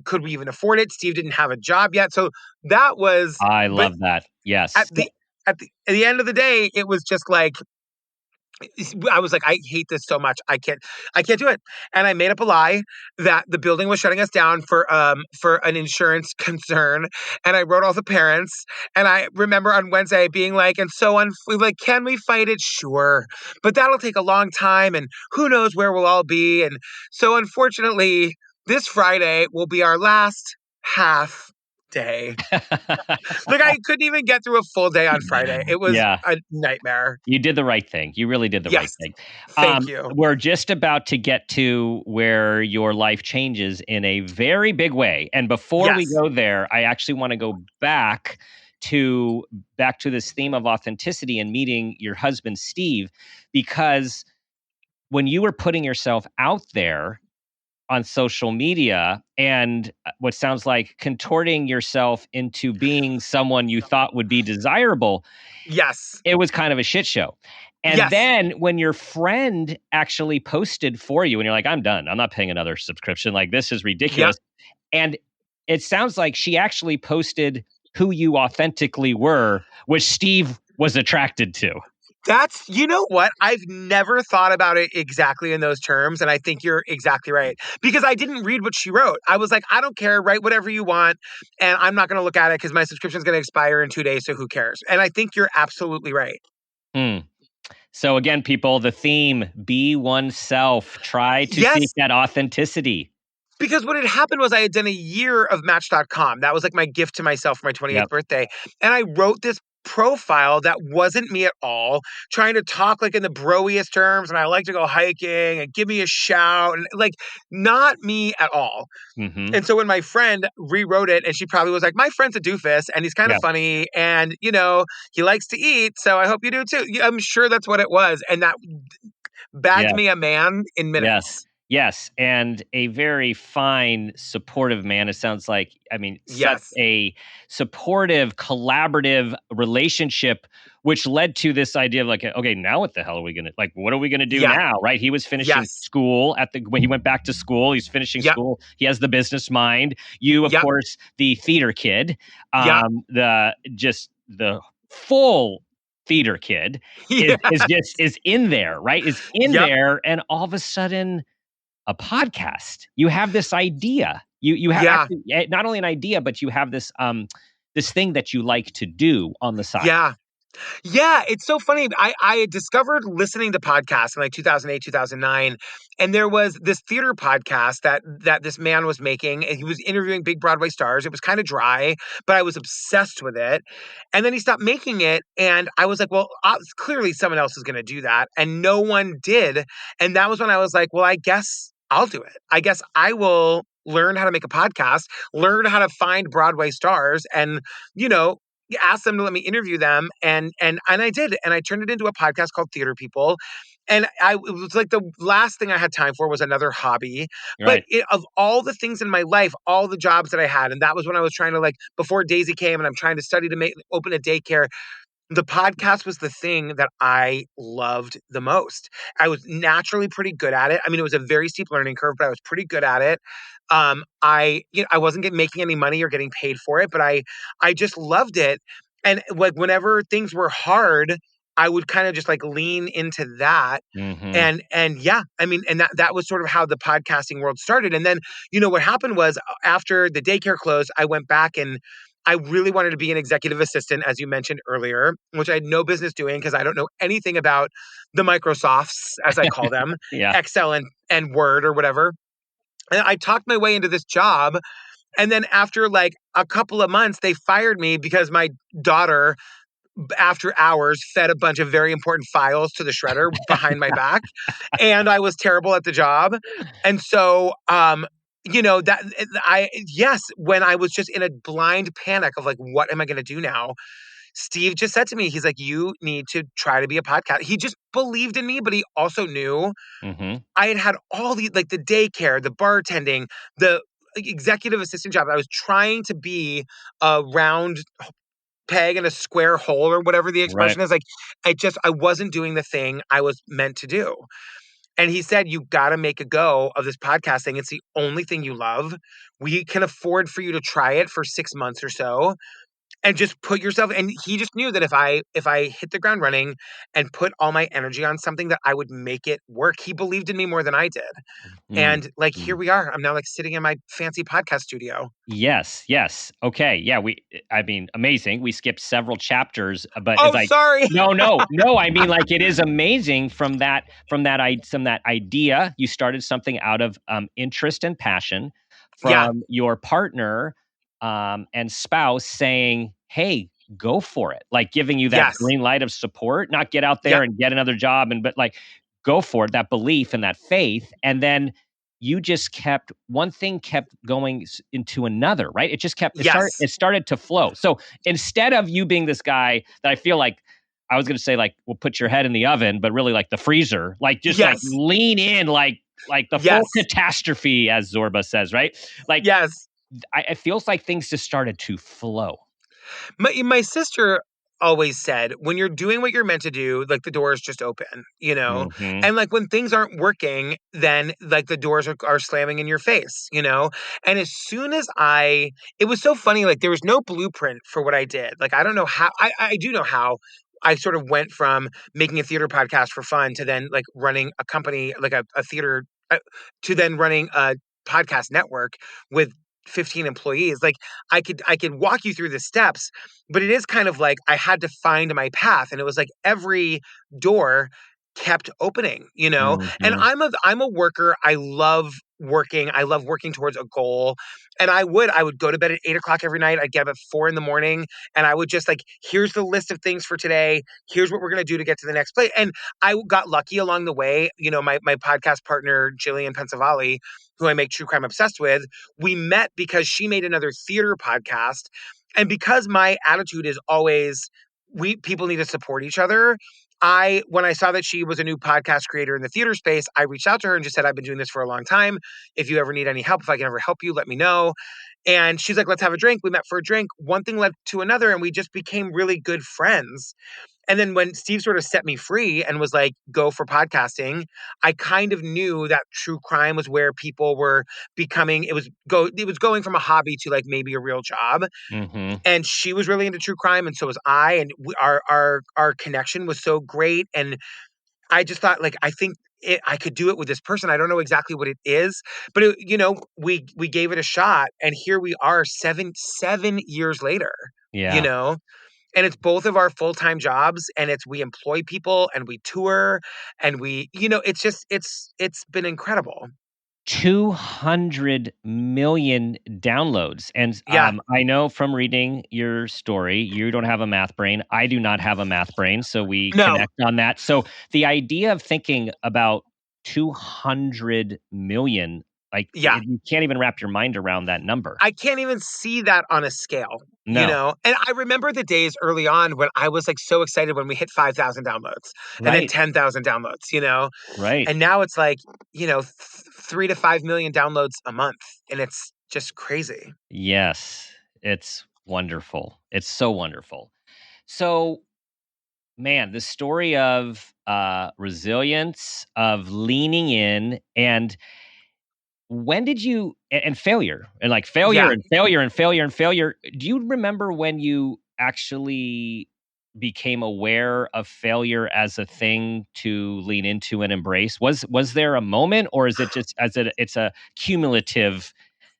Could we even afford it? Steve didn't have a job yet. So that was, I but love that. at Yes. the, at the end of the day, it was just like, I was like, I hate this so much. I can't do it. And I made up a lie that the building was shutting us down for an insurance concern. And I wrote all the parents. And I remember on Wednesday being like, like, can we fight it? Sure. But that'll take a long time. And who knows where we'll all be. And so unfortunately, this Friday will be our last half day. Like, I couldn't even get through a full day on Friday. It was Yeah. a nightmare. You did the right thing. You really did the right Yes. thing. Thank you. We're just about to get to where your life changes in a very big way. And before we Yes. go there, I actually want to go to this theme of authenticity and meeting your husband, Steve, because when you were putting yourself out there on social media and what sounds like contorting yourself into being someone you thought would be desirable, Yes. it was kind of a shit show. And Yes. then when your friend actually posted for you and you're like, I'm done. I'm not paying another subscription. Like, this is Yep. ridiculous. And it sounds like she actually posted who you authentically were, which Steve was attracted to. You know what? I've never thought about it exactly in those terms. And I think you're exactly right. Because I didn't read what she wrote. I was like, I don't care. Write whatever you want. And I'm not going to look at it because my subscription's going to expire in 2 days. So who cares? And I think you're absolutely right. Hmm. So again, people, the theme, be oneself. Try to seek Yes. that authenticity. Because what had happened was I had done a year of Match.com. That was like my gift to myself for my 28th Yep. birthday. And I wrote this profile that wasn't me at all, trying to talk like in the broiest terms. And I like to go hiking and give me a shout and like not me at all. Mm-hmm. And so when my friend rewrote it, and she probably was like, my friend's a doofus and he's kind of Yeah. funny and, he likes to eat. So I hope you do too. I'm sure that's what it was. And that bagged Yeah. me a man in minutes. Yes. Yes. And a very fine, supportive man. It sounds like, I mean, such Yes. a supportive, collaborative relationship, which led to this idea of like, okay, now what the hell are we going to, like, what are we going to do Yeah. now? Right. He was finishing Yes. school when he went back to school, he's finishing Yep. school. He has the business mind. You, of Yep. course, the theater kid, Yep. the full theater kid Yeah. is in there, right? Is in Yep. there, and all of a sudden, a podcast. You have this idea. You have Yeah. actually, not only an idea, but you have this thing that you like to do on the side. Yeah. Yeah, it's so funny. I had discovered listening to podcasts in like 2008, 2009, and there was this theater podcast that this man was making, and he was interviewing big Broadway stars. It was kind of dry, but I was obsessed with it. And then he stopped making it, and I was like, well, clearly someone else is going to do that, and no one did. And that was when I was like, well, I guess I'll do it. I guess I will learn how to make a podcast, learn how to find Broadway stars, and you know asked them to let me interview them, and I did, and I turned it into a podcast called Theater People. And it was like the last thing I had time for was another hobby. But Right. of all the things in my life, all the jobs that I had, and that was when I was trying to like before Daisy came, and I'm trying to study to open a daycare. The podcast was the thing that I loved the most. I was naturally pretty good at it. I mean, it was a very steep learning curve, but I was pretty good at it. I wasn't making any money or getting paid for it, but I just loved it. And like whenever things were hard, I would kind of just like lean into that. Mm-hmm. And yeah, I mean, and that was sort of how the podcasting world started. And then, what happened was after the daycare closed, I went back and I really wanted to be an executive assistant, as you mentioned earlier, which I had no business doing because I don't know anything about the Microsofts, as I call them, Yeah. Excel and Word or whatever. And I talked my way into this job. And then after like a couple of months, they fired me because my daughter, after hours, fed a bunch of very important files to the shredder behind my back. And I was terrible at the job. And so, yes, when I was just in a blind panic of like, what am I going to do now? Steve just said to me, he's like, you need to try to be a podcast. He just believed in me, but he also knew Mm-hmm. I had all the like the daycare, the bartending, the executive assistant job. I was trying to be around peg in a square hole or whatever the Right. expression is. Like, I wasn't doing the thing I was meant to do. And he said, "You gotta make a go of this podcast thing. It's the only thing you love. We can afford for you to try it for 6 months or so and just put yourself." And he just knew that if I hit the ground running and put all my energy on something, that I would make it work. He believed in me more than I did. Mm, And, like, here mm. we are. I'm now, like, sitting in my fancy podcast studio. Yes, yes. Okay, yeah, I mean, amazing. We skipped several chapters, but it's Oh, like sorry. no, no, no, I mean, like, it is amazing from that idea. You started something out of, interest and passion Yeah. from your partner, and spouse saying, "Hey, go for it." Like, giving you that Yes. green light of support, not get out there Yep. and get another job but, like, go for it, that belief and that faith, and then you just kept one thing kept going into another, right? It just kept Yes. it started to flow. So instead of you being this guy that I feel like I was going to say like, well, put your head in the oven, but really like the freezer, like just like Yes. lean in, like the full Yes. catastrophe, as Zorba says, right? Like Yes. it feels like things just started to flow. My sister always said, when you're doing what you're meant to do, like, the door is just open, you know? Hmm. And, like, when things aren't working, then, like, the doors are slamming in your face, you know? And as soon as it was so funny, like, there was no blueprint for what I did. Like, I don't know how I do know how I sort of went from making a theater podcast for fun to then, like, running a company, like a theater, to then running a podcast network with 15 employees. Like, I could walk you through the steps, but it is kind of like I had to find my path, and it was like every door kept opening, you know? And Hmm. I'm a worker. I love working. I love working towards a goal. And I would go to bed at 8 o'clock every night. I'd get up at 4 in the morning, and I would just like, here's the list of things for today. Here's what we're gonna do to get to the next place. And I got lucky along the way. You know, my podcast partner, Jillian Pensavalle, who I make True Crime Obsessed with, we met because she made another theater podcast. And because my attitude is always, we people need to support each other. When I saw that she was a new podcast creator in the theater space, I reached out to her and just said, "I've been doing this for a long time. If you ever need any help, if I can ever help you, let me know." And she's like, "Let's have a drink." We met for a drink. One thing led to another, and we just became really good friends. And then when Steve sort of set me free and was like, "Go for podcasting," I kind of knew that true crime was where people were becoming, it was going from a hobby to like maybe a real job. Hmm. And she was really into true crime, and so was I, and our connection was so great. And I just thought, like, I think I could do it with this person. I don't know exactly what it is, but we gave it a shot, and here we are, 7 years later. You Yeah. know, and it's both of our full-time jobs, and we employ people, and we tour, and it's just it's been incredible. 200 million downloads. And Yeah. I know from reading your story, you don't have a math brain. I do not have a math brain. So we No. connect on that. So the idea of thinking about 200 million, like Yeah. you can't even wrap your mind around that number. I can't even see that on a scale, you No. know? And I remember the days early on when I was, like, so excited when we hit 5,000 downloads and then Right. 10,000 downloads, you know? Right. And now it's like, 3 to 5 million downloads a month, and it's just crazy. Yes. It's wonderful. It's so wonderful. So, man, the story of resilience, of leaning in, and when did you and failure and like failure Yeah. and failure and failure and failure. Do you remember when you actually became aware of failure as a thing to lean into and embrace? Was there a moment, or is it just it's a cumulative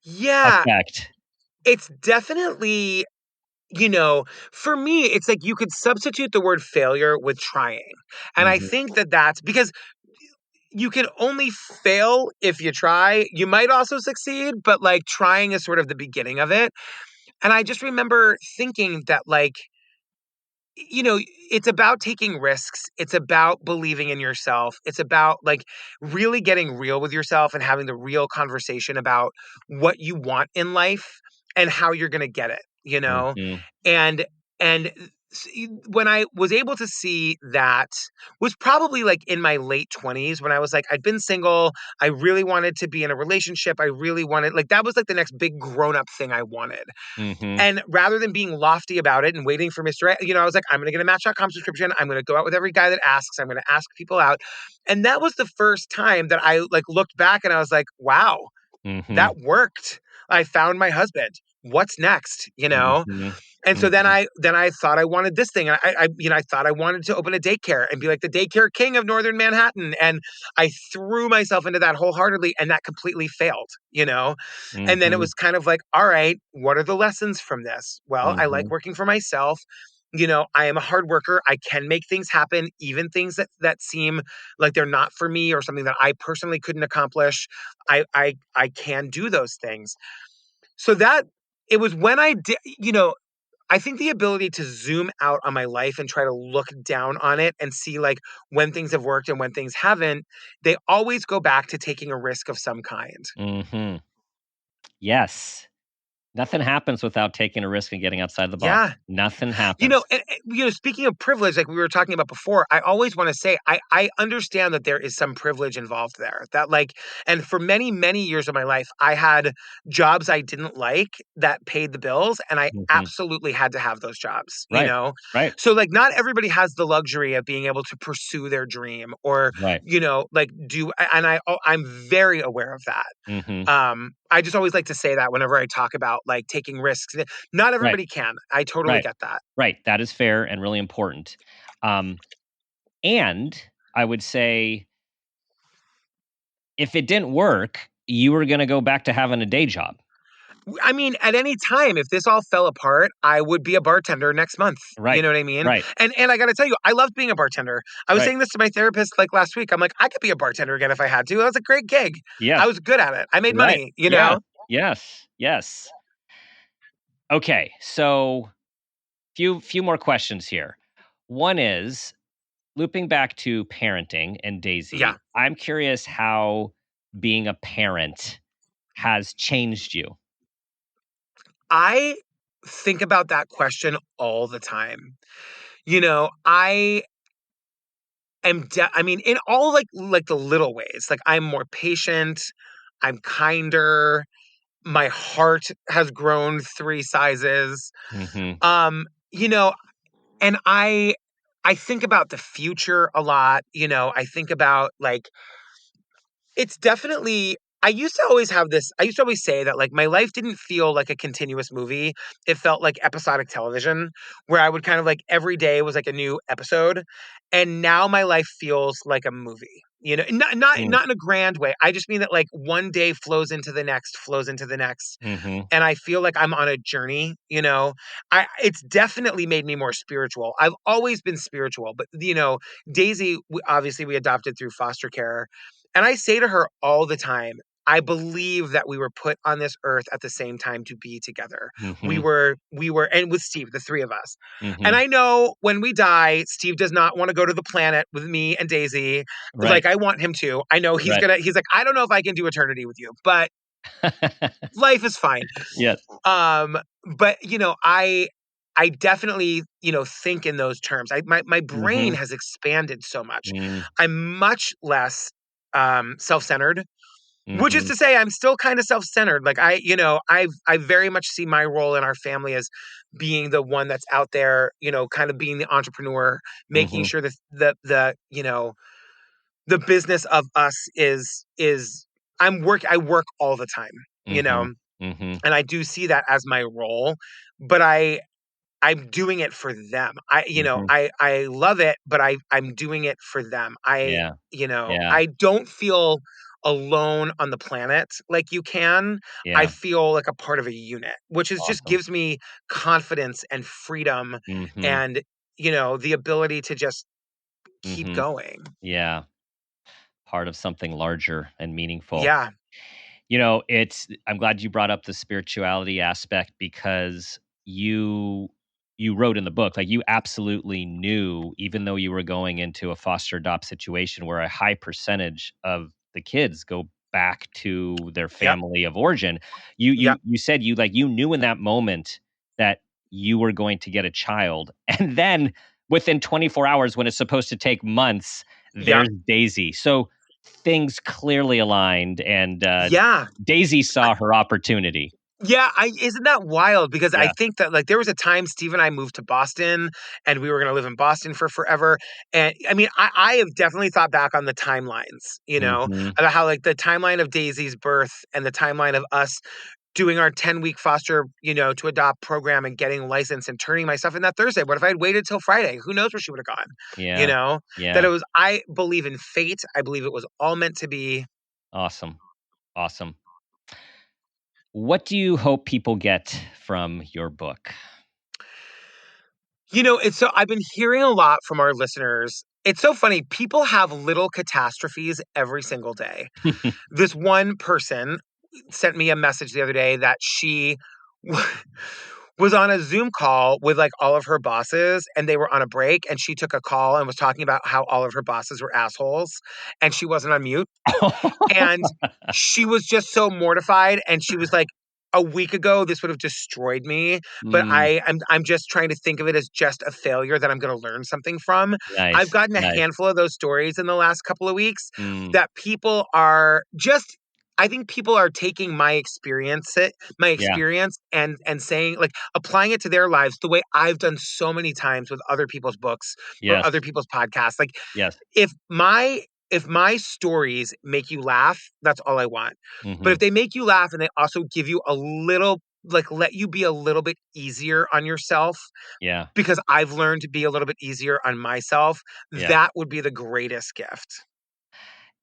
Yeah, effect? it's definitely, you know, for me, it's like you could substitute the word failure with trying. And I Mhm. think that that's because you can only fail if you try. You might also succeed, but like trying is sort of the beginning of it. And I just remember thinking that, like, it's about taking risks. It's about believing in yourself. It's about like really getting real with yourself and having the real conversation about what you want in life and how you're going to get it, you know? Mhm. And and when I was able to see that was probably like in my late 20s when I was like, I'd been single. I really wanted to be in a relationship. I really wanted, like, that was like the next big grown up thing I wanted. Mm-hmm. And rather than being lofty about it and waiting for I was like, I'm going to get a Match.com subscription. I'm going to go out with every guy that asks. I'm going to ask people out. And that was the first time that I like looked back and I was like, wow, Mm-hmm. that worked. I found my husband. What's next? Mm-hmm. And so Mm-hmm. then I thought I wanted this thing. And I thought I wanted to open a daycare and be like the daycare king of Northern Manhattan. And I threw myself into that wholeheartedly, and that completely failed. And then it Mm-hmm. was kind of like, all right, what are the lessons from this? Well, I Mm-hmm. like working for myself. I am a hard worker. I can make things happen, even things that seem like they're not for me or something that I personally couldn't accomplish. I can do those things. So that it was when I did, I think the ability to zoom out on my life and try to look down on it and see like when things have worked and when things haven't, they always go back to taking a risk of some kind. Mm-hmm. Yes. Nothing happens without taking a risk and getting outside the box. Yeah. Nothing happens. Speaking of privilege, like we were talking about before, I always want to say I understand that there is some privilege involved there. That like, and for many, many years of my life, I had jobs I didn't like that paid the bills, and I Mhm. absolutely had to have those jobs, Right. Right. So like not everybody has the luxury of being able to pursue their dream or, Right. like and I'm very aware of that. Mhm. I just always like to say that whenever I talk about like taking risks. Not Right. everybody can. I totally Right. get that. Right. That is fair and really important. Um, and I would say if it didn't work, you were gonna go back to having a day job. I mean, at any time, if this all fell apart, I would be a bartender next month. You Right. know what I mean? Right. And I got to tell you, I loved being a bartender. I was Right. saying this to my therapist like last week. I'm like, I could be a bartender again if I had to. That was a great gig. I Yes. was good at it. I made Right. money. Yes. Yes. Yes. Okay. So few more questions here. One is looping back to parenting and Yeah. Daisy. I'm curious how being a parent has changed you. I think about that question all the time. I I mean, in all like the little ways, like I'm more patient, I'm kinder, my heart has grown 3 sizes. Mhm. Um, you know, and I think about the future a lot. I think about like it's definitely I used to always say that like my life didn't feel like a continuous movie. It felt like episodic television where I would kind of like every day was like a new episode. And now my life feels like a movie. Mm. Not in a grand way. I just mean that like one day flows into the next, flows into the next, Mhm. and I feel like I'm on a journey. It's definitely made me more spiritual. I've always been spiritual, but Daisy, obviously we adopted through foster care, and I say to her all the time, I believe that we were put on this earth at the same time to be together. Mhm. And with Steve, the three of us. And Mhm. I know when we die, Steve does not want to go to the planet with me and Daisy Right. like I want him to. I know Right. he's like, I don't know if I can do eternity with you, but life is fine. Yes. Um, but I definitely, think in those terms. My brain Mhm. has expanded so much. Mm. I'm much less self-centered, which is Mhm. to say I'm still kind of self-centered. Like I very much see my role in our family as being the one that's out there, kind of being the entrepreneur, making Mhm. sure that the business of us is I work all the time, you know. Mhm. Mhm. And I do see that as my role, but I'm doing it for them. Mhm. I love it, but I'm doing it for them. Yeah. Yeah. I don't feel alone on the planet like you can. I Yeah. feel like a part of a unit, which is just Awesome. gives me confidence and freedom Mhm. and the ability to just keep Mhm. going. Yeah. Part of something larger and meaningful. Yeah. I'm glad you brought up the spirituality aspect because you you wrote in the book, like, you absolutely knew, even though you were going into a foster adopt situation where a high percentage of the kids go back to their Yep. family of origin, you Yep. you you said you knew in that moment that you were going to get a child. And then within 24 hours, when it's supposed to take months, Yep. there's Daisy. So things clearly aligned, and Yeah. Daisy saw her opportunity. Yeah, isn't that wild? Because I Yeah. think that like there was a time Steve and I moved to Boston and we were gonna live in Boston for forever. And I mean, I have definitely thought back on the timelines, Hmm. about how like the timeline of Daisy's birth and the timeline of us doing our 10-week foster, to adopt program and getting licensed and turning my stuff in that Thursday. What if I had waited till Friday? Who knows where she would have gone? You Yeah. know? That Yeah. it was I believe in fate. I believe it was all meant to be. Awesome. Awesome. What do you hope people get from your book? It's so I've been hearing a lot from our listeners. It's so funny. People have little catastrophes every single day. This one person sent me a message the other day that she was on a Zoom call with like all of her bosses and they were on a break and she took a call and was talking about how all of her bosses were assholes and she wasn't on mute. And she was just so mortified, and she was like, "A week ago, this would have destroyed me, but Mm, I'm just trying to think of it as just a failure that I'm gonna learn something from." I've nice. gotten a Nice. handful of those stories in the last couple of weeks Mm, that people are just I think people are taking my yeah. experience and saying like applying it to their lives the way I've done so many times with other people's books or Yes. other people's podcasts. Like Yes. if my stories make you laugh, that's all I want. But Hmm. if they make you laugh and they also give you a little like let you be a little bit easier on yourself Yeah. because I've learned to be a little bit easier on myself, Yeah. that would be the greatest gift.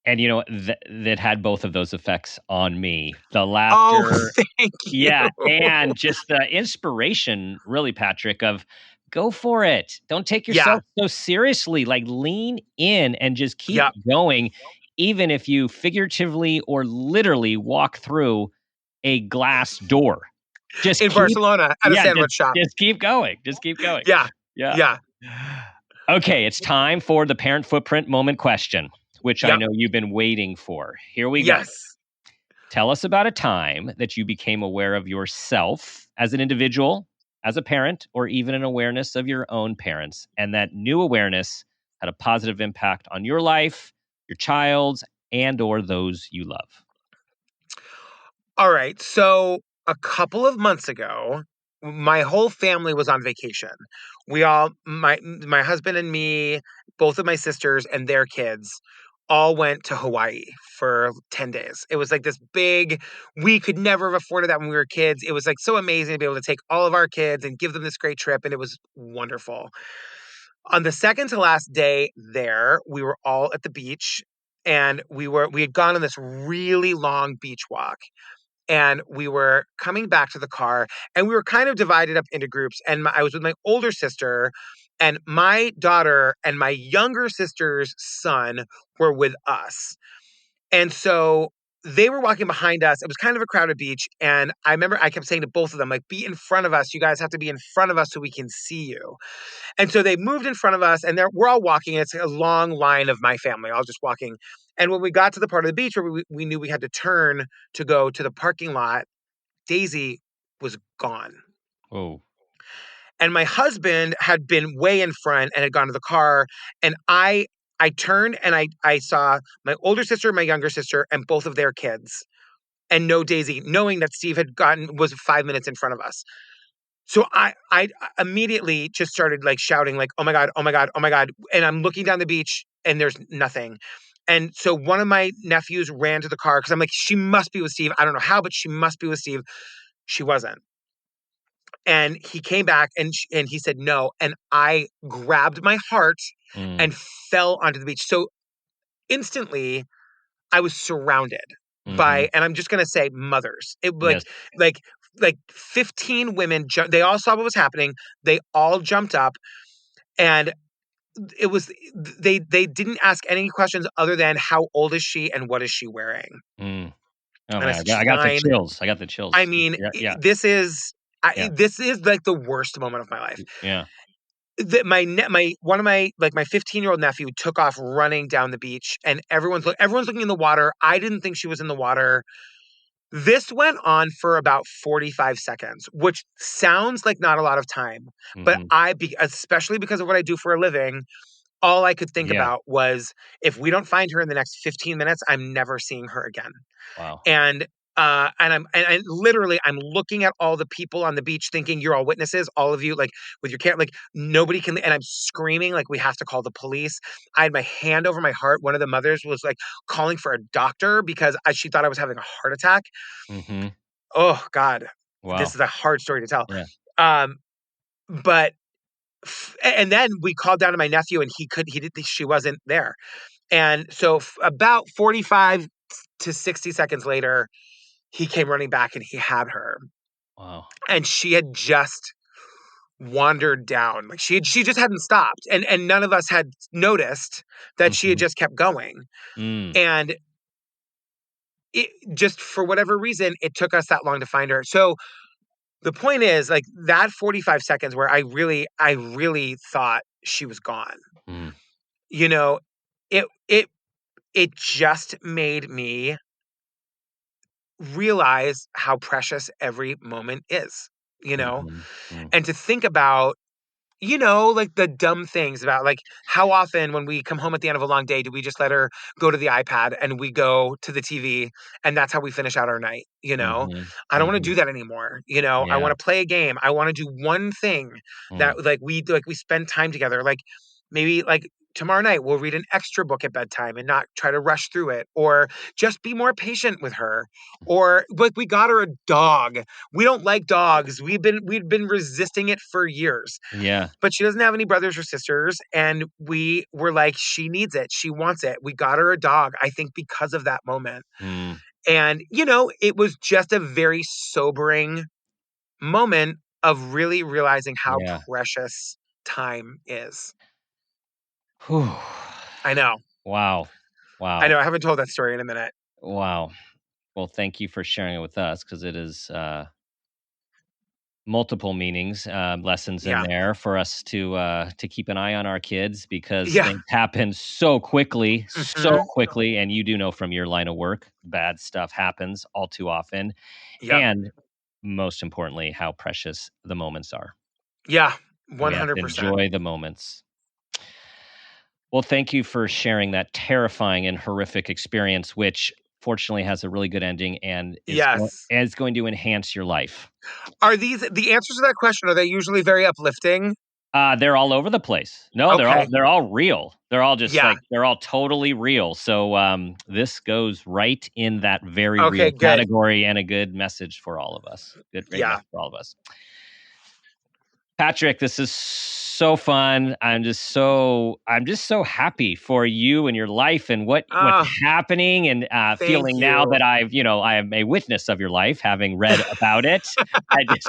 And that had both of those effects on me. The Oh, laughter, thank you. yeah, and just the inspiration, really, Patrick, of go for it. Don't take Yeah. yourself so seriously. Like lean in and just keep Yep. going, even if you figuratively or literally walk through a glass door. Just In keep, Barcelona at a yeah, just sandwich shop. just keep going. Just keep going. Yeah. Yeah. Yeah. Okay, it's time for the parent footprint moment question, which I Yep. know you've been waiting for. Here we go. Yes. Tell us about a time that you became aware of yourself as an individual, as a parent, or even an awareness of your own parents, and that new awareness had a positive impact on your life, your child's, and or those you love. All right. So a couple of months ago, my whole family was on vacation. We all my husband and me, both of my sisters and their kids all went to Hawaii for 10 days. It was like this big we could never have afforded that when we were kids. It was like so amazing to be able to take all of our kids and give them this great trip and it was wonderful. On the second to last day there, we were all at the beach and we had gone on this really long beach walk and we were coming back to the car and we were kind of divided up into groups and I was with my older sister and my daughter and my younger sister's son were with us. And so they were walking behind us. It was kind of a crowded beach and I remember I kept saying to both of them like be in front of us. You guys have to be in front of us so we can see you. And so they moved in front of us and we're all walking. It's a long line of my family, all just walking. And when we got to the part of the beach where we knew we had to turn to go to the parking lot, Daisy was gone. Oh. And my husband had been way in front and had gone to the car. And I turned and I saw my older sister, my younger sister, and both of their kids. And no Daisy, knowing that Steve was 5 minutes in front of us. So I immediately just started like shouting like, "Oh my god, oh my god, oh my god." And I'm looking down the beach and there's nothing. And so one of my nephews ran to the car because I'm like, she must be with Steve. I don't know how, but she must be with Steve. She wasn't. And he came back and he said no. And I grabbed my heart Mm, and fell onto the beach. So instantly I was surrounded hmm. by, and I'm just gonna say mothers. It Yes. like like 15 women. They all saw what was happening. They all jumped up, and it was they didn't ask any questions other than how old is she and what is she wearing. Mm. Oh And I man, said I she's got the 9. chills. I got the I chills. mean, Yeah, yeah, yeah, this is like the worst moment of my life. yeah. My one of my like my 15-year-old nephew took off running down the beach, and everyone's looking in the water. I didn't think she was in the water. This went on for about 45 seconds, which sounds like not a lot of time, but Mhm. especially because of what I do for a living, all I could think Yeah. about was if we don't find her in the next 15 minutes, I'm never seeing her again. Wow. And and literally I'm looking at all the people on the beach thinking you're all witnesses, all of you, like with your camera, like nobody can, and I'm screaming like we have to call the police. I had my hand over my heart. One of the mothers was like calling for a doctor because she thought I was having a heart attack. Mhm. Oh God, this Wow. is a hard story to tell. Yeah. Um, but and then we called down to my nephew, and he did she wasn't there. And so about 45 to 60 seconds later, he came running back and he had her. Wow. And she had just wandered down. Like she just hadn't stopped. And none of us had noticed that she had Mhm. just kept going. Mm. And it just for whatever reason, it took us that long to find her. So the point is, like that 45 seconds where I really thought she was gone. Mm. You know, it it it just made me realize how precious every moment is, you know? Mhm. Mm. And to think about, like the dumb things about like how often when we come home at the end of a long day, do we just let her go to the iPad and we go to the TV and that's how we finish out our night, you know? Mhm. I don't want to Mhm. do that anymore. I Yeah. want to play a game. I want to do one thing Mm. that like we spend time together. Like maybe like tomorrow night we'll read an extra book at bedtime and not try to rush through it or just be more patient with her. Or like we got her a dog. We don't like dogs. We've been resisting it for years, Yeah. but she doesn't have any brothers or sisters, and we were like, "She needs it. She wants it." We got her a dog, I think because of that moment. Mm. And, it was just a very sobering moment of really realizing how Yeah. precious time is. Whew. I know. Wow. I Wow. know. I haven't told that story in a minute. Wow. Well, thank you for sharing it with us because it is multiple meanings, lessons in Yeah. there for us to keep an eye on our kids because Yeah. things happen so Mhm. quickly, and you do know from your line of work, bad stuff happens all too often, Yep. and most importantly, how precious the moments are. Yeah. We have to 100%. enjoy the moments. Well, thank you for sharing that terrifying and horrific experience, which fortunately has a really good ending and Yes. is going to enhance your life. Are these the answers to that question? Are they usually very uplifting? They're all over the place. No, Okay. they're all real. They're all just Yeah. like they're all totally real. So this goes right in that very Okay. real Good. category and a good message for all of us. Good, great Yeah. message for all of us. Patrick, this is so fun. I'm just so happy for you and your life and what's Ah, happening and thank feeling now you. that I am a witness of your life, having read about it. I just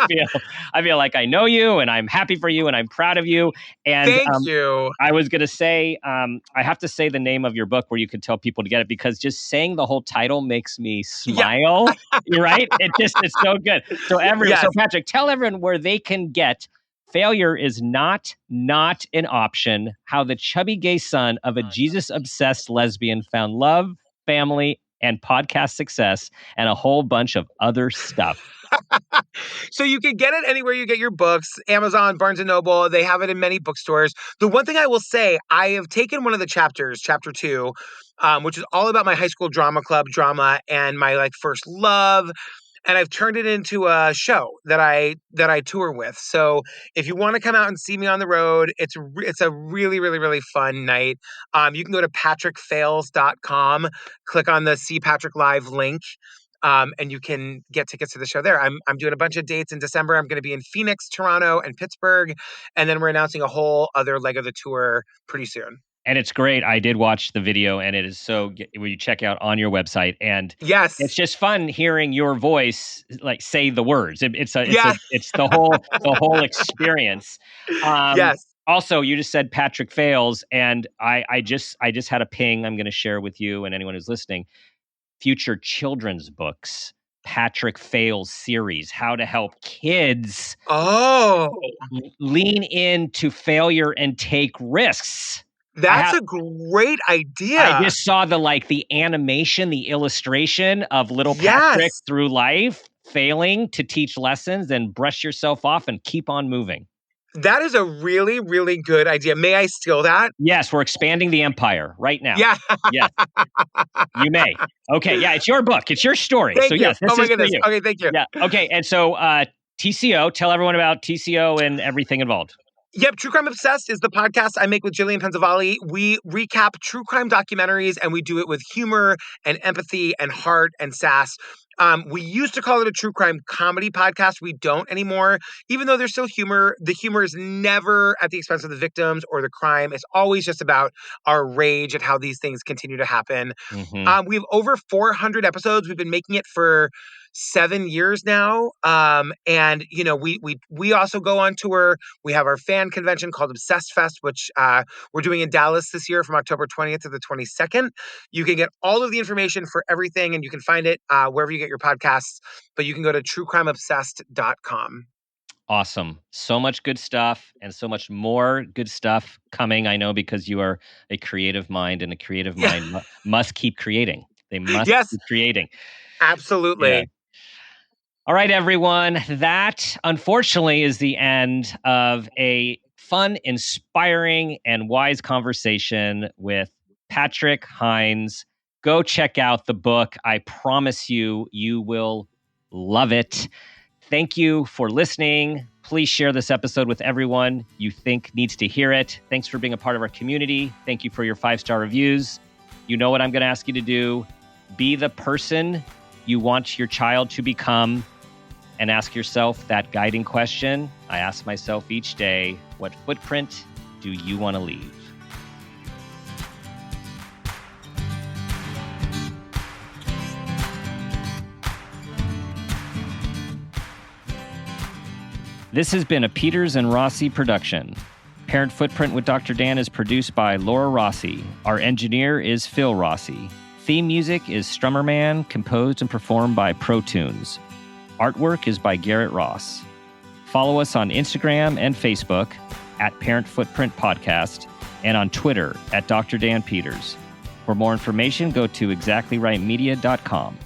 I feel like I know you and I'm happy for you and I'm proud of you. And Thank you. I was going to say, I have to say the name of your book where you could tell people to get it because just saying the whole title makes me Yeah. smile. You're right. It's so good. So Yes. Patrick, tell everyone where they can get Failure is not an option. How the chubby gay son of a Jesus-obsessed lesbian found love, family, and podcast success, and a whole bunch of other stuff. So you can get it anywhere you get your books, Amazon, Barnes and Noble. They have it in many bookstores. The one thing I will say, I have taken one of the chapters, chapter 2, which is all about my high school drama club drama and my like first love, and I've turned it into a show that I tour with. So if you want to come out and see me on the road, it's a really really really fun night. You can go to patrickfails.com, click on the See Patrick Live link. And you can get tickets to the show there. I'm doing a bunch of dates in December. I'm going to be in Phoenix, Toronto, and Pittsburgh, and then we're announcing a whole other leg of the tour pretty soon. And it's great. I did watch the video, and it is where you check out on your website, and it's Yes. just fun hearing your voice like say the words. Yeah. It's the whole experience. Um, Yes. Also, you just said Patrick fails, and I just had a ping. I'm going to share with you and anyone who's listening. Future children's books, Patrick Fails series, how to help kids Oh, lean into failure and take risks. That's a great idea. I just saw the animation, the illustration of little Patrick Yes. through life, failing to teach lessons and brush yourself off and keep on moving. That is a really, really good idea. May I steal that? Yes, we're expanding the empire right now. Yeah. Yes. You may. Okay, yeah, it's your book. It's your story. Thank So you. yes, this Oh my is for goodness. you. Okay, thank you. Yeah. Okay, and so TCO, tell everyone about TCO and everything involved. Yep, True Crime Obsessed is the podcast I make with Jillian Pensavalli. We recap true crime documentaries, and we do it with humor and empathy and heart and sass. We used to call it a true crime comedy podcast. We don't anymore. Even though there's still humor, the humor is never at the expense of the victims or the crime. It's always just about our rage at how these things continue to happen. Mm-hmm. We have over 400 episodes. We've been making it for 7 years now. And you know, we also go on tour. We have our fan convention called Obsessed Fest, which we're doing in Dallas this year from October 20th to the 22nd. You can get all of the information for everything, and you can find it wherever you get your podcasts. But you can go to truecrimeobsessed.com. Awesome. So much good stuff and so much more good stuff coming, I know, because you are a creative mind, and a creative mind must keep creating. They must keep creating. Absolutely. Yeah. All right, everyone. That, unfortunately, is the end of a fun, inspiring, and wise conversation with Patrick Hinds. Go check out the book. I promise you, you will love it. Thank you for listening. Please share this episode with everyone you think needs to hear it. Thanks for being a part of our community. Thank you for your 5-star reviews. You know what I'm going to ask you to do. Be the person you want your child to become, and ask yourself that guiding question I ask myself each day: what footprint do you want to leave? This has been a Peters and Rossi production. Parent Footprint with Dr. Dan is produced by Laura Rossi. Our engineer is Phil Rossi. Theme music is Strummerman, composed and performed by Pro Tunes. Artwork is by Garrett Ross. Follow us on Instagram and Facebook at Parent Footprint Podcast, and on Twitter at Dr. Dan Peters. For more information, go to exactlyrightmedia.com.